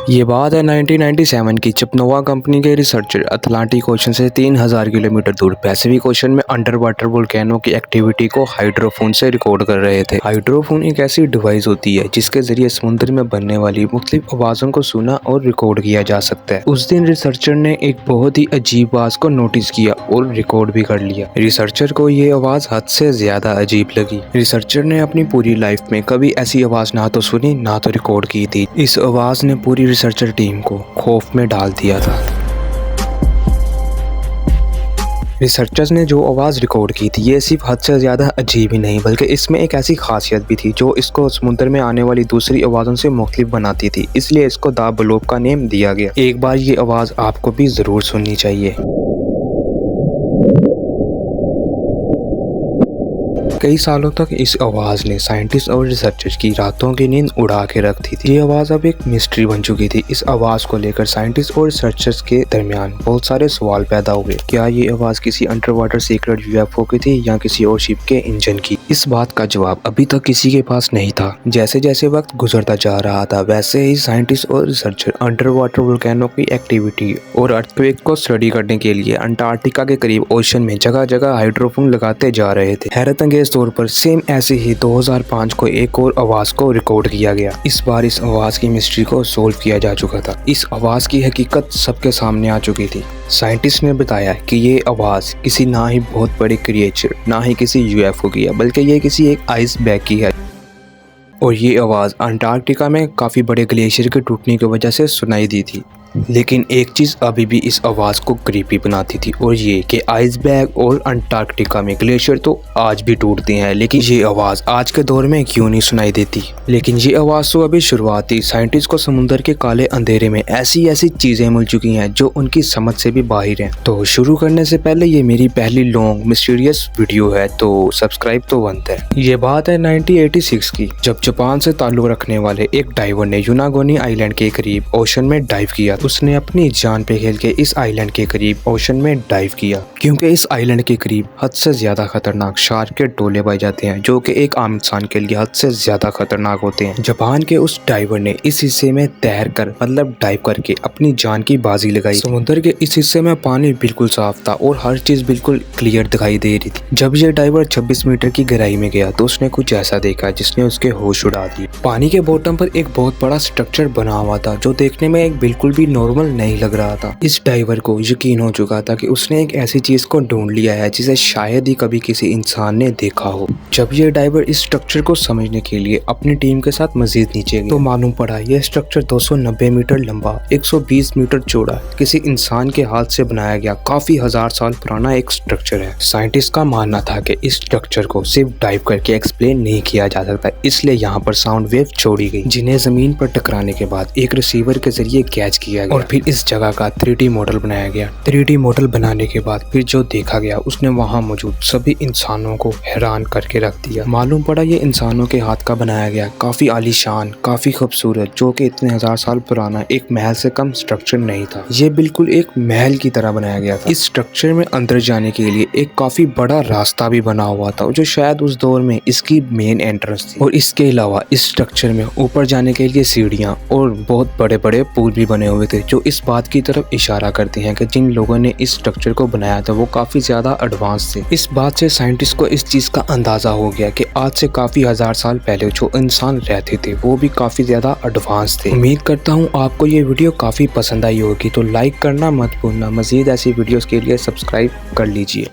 ये बात है 1997 की, जब नोवा कंपनी के रिसर्चर अटलांटिक ओशन से 3000 किलोमीटर दूर पैसिफिक ओशन में अंडर वाटर वोल्केनो की एक्टिविटी को हाइड्रोफोन से रिकॉर्ड कर रहे थे। हाइड्रोफोन एक ऐसी डिवाइस होती है जिसके जरिए समुद्र में बनने वाली मुख्तलिफ आवाज़ों को सुना और रिकॉर्ड किया जा सकता है। उस दिन रिसर्चर ने एक बहुत ही अजीब आवाज़ को नोटिस किया और रिकॉर्ड भी कर लिया। रिसर्चर को ये आवाज़ हद से ज्यादा अजीब लगी। रिसर्चर ने अपनी पूरी लाइफ में कभी ऐसी आवाज़ ना तो सुनी ना तो रिकॉर्ड की थी। इस आवाज़ ने पूरी रिसर्चर टीम को खौफ में डाल दिया था। रिसर्चर्स ने जो आवाज़ रिकॉर्ड की थी ये सिर्फ हद से ज़्यादा अजीब ही नहीं बल्कि इसमें एक ऐसी खासियत भी थी जो इसको समुद्र में आने वाली दूसरी आवाज़ों से मुख्तलिफ बनाती थी, इसलिए इसको द ब्लोब का नेम दिया गया। एक बार ये आवाज़ आपको भी ज़रूर सुननी चाहिए। कई सालों तक इस आवाज़ ने साइंटिस्ट और रिसर्चर्स की रातों की नींद उड़ा के रख दी थी। ये आवाज़ अब एक मिस्ट्री बन चुकी थी। इस आवाज़ को लेकर साइंटिस्ट और रिसर्चर्स के दरमियान बहुत सारे सवाल पैदा हुए। क्या ये आवाज़ किसी अंडर वाटर सीक्रेट यूएफओ की थी या किसी और शिप के इंजन की? इस बात का जवाब अभी तक किसी के पास नहीं था। जैसे जैसे वक्त गुजरता जा रहा था वैसे ही साइंटिस्ट और रिसर्चर अंडर वाटर वोल्केनो की एक्टिविटी और अर्थक्वेक को स्टडी करने के लिए अंटार्कटिका के करीब ओशन में जगह जगह हाइड्रोफोन लगाते जा रहे थे। हैरत अंगेज तौर पर सेम ऐसे ही 2005 को एक और आवाज़ को रिकॉर्ड किया गया। इस बार इस आवाज़ की मिस्ट्री को सोल्व किया जा चुका था। इस आवाज़ की हकीकत सबके सामने आ चुकी थी। साइंटिस्ट ने बताया कि ये आवाज़ किसी ना ही बहुत बड़े क्रिएचर ना ही किसी यूएफओ की है बल्कि ये किसी एक आइस बैग की है और ये आवाज़ अंटार्कटिका में काफ़ी बड़े ग्लेशियर के टूटने की वजह से सुनाई दी थी। लेकिन एक चीज़ अभी भी इस आवाज़ को क्रीपी बनाती थी और ये कि आइसबैग और अंटार्कटिका में ग्लेशियर तो आज भी टूटते हैं, लेकिन ये आवाज़ आज के दौर में क्यों नहीं सुनाई देती? लेकिन ये आवाज़ तो अभी शुरुआत थी। साइंटिस्ट को समुद्र के काले अंधेरे में ऐसी ऐसी चीज़ें मिल चुकी हैं जो उनकी समझ से भी बाहर हैं। तो शुरू करने से पहले ये मेरी पहली लॉन्ग मिस्टीरियस वीडियो है तो सब्सक्राइब तो बनता है। ये बात है 1986 की, जब जापान से ताल्लुक़ रखने वाले एक डाइवर ने युनागोनी आइलैंड के करीब ओशन में डाइव किया। उसने अपनी जान पे खेल के इस आइलैंड के करीब ओशन में डाइव किया क्योंकि इस आइलैंड के करीब हद से ज्यादा खतरनाक शार्क के टोले पाए जाते हैं जो कि एक आम इंसान के लिए हद से ज्यादा खतरनाक होते हैं। जापान के उस डाइवर ने इस हिस्से में तैर कर मतलब डाइव करके अपनी जान की बाजी लगाई। समुद्र के इस हिस्से में पानी बिल्कुल साफ था और हर चीज बिल्कुल क्लियर दिखाई दे रही थी। जब ये डाइवर 26 मीटर की गहराई में गया तो उसने कुछ ऐसा देखा जिसने उसके होश उड़ा दिए। पानी के बॉटम पर एक बहुत बड़ा स्ट्रक्चर बना हुआ था जो देखने में एक बिल्कुल भी नॉर्मल नहीं लग रहा था। इस डाइवर को यकीन हो चुका था कि उसने एक ऐसी चीज को ढूंढ लिया है जिसे शायद ही कभी किसी इंसान ने देखा हो। जब ये डाइवर इस स्ट्रक्चर को समझने के लिए अपनी टीम के साथ मजीद नीचे गया तो मालूम पड़ा यह स्ट्रक्चर 290 मीटर लंबा 120 मीटर चौड़ा किसी इंसान के हाथ से बनाया गया काफी हजार साल पुराना एक स्ट्रक्चर है। साइंटिस्ट का मानना था कि इस स्ट्रक्चर को सिर्फ डाइव करके एक्सप्लेन नहीं किया जा सकता, इसलिए यहाँ पर साउंड वेव छोड़ी गई जिन्हें जमीन पर टकराने के बाद एक रिसीवर के जरिए कैच किया गया और फिर इस जगह का 3D मॉडल बनाया गया। 3D मॉडल बनाने के बाद फिर जो देखा गया उसने वहां मौजूद सभी इंसानों को हैरान करके रख दिया। मालूम पड़ा ये इंसानों के हाथ का बनाया गया काफी आलीशान काफी खूबसूरत जो कि इतने हजार साल पुराना एक महल से कम स्ट्रक्चर नहीं था। ये बिल्कुल एक महल की तरह बनाया गया था। इस स्ट्रक्चर में अंदर जाने के लिए एक काफी बड़ा रास्ता भी बना हुआ था जो शायद उस दौर में इसकी मेन एंट्रेंस थी और इसके अलावा इस स्ट्रक्चर में ऊपर जाने के लिए सीढ़ियां और बहुत बड़े बड़े पुल भी बने हुए थे जो इस बात की तरफ इशारा करते हैं कि जिन लोगों ने इस स्ट्रक्चर को बनाया था वो काफी ज्यादा एडवांस थे। इस बात से साइंटिस्ट को इस चीज का अंदाजा हो गया कि आज से काफी हजार साल पहले जो इंसान रहते थे वो भी काफी ज्यादा एडवांस थे। उम्मीद करता हूँ आपको ये वीडियो काफी पसंद आई होगी, तो लाइक करना मत भूलना। मजीद ऐसी वीडियोस के लिए सब्सक्राइब कर लीजिए।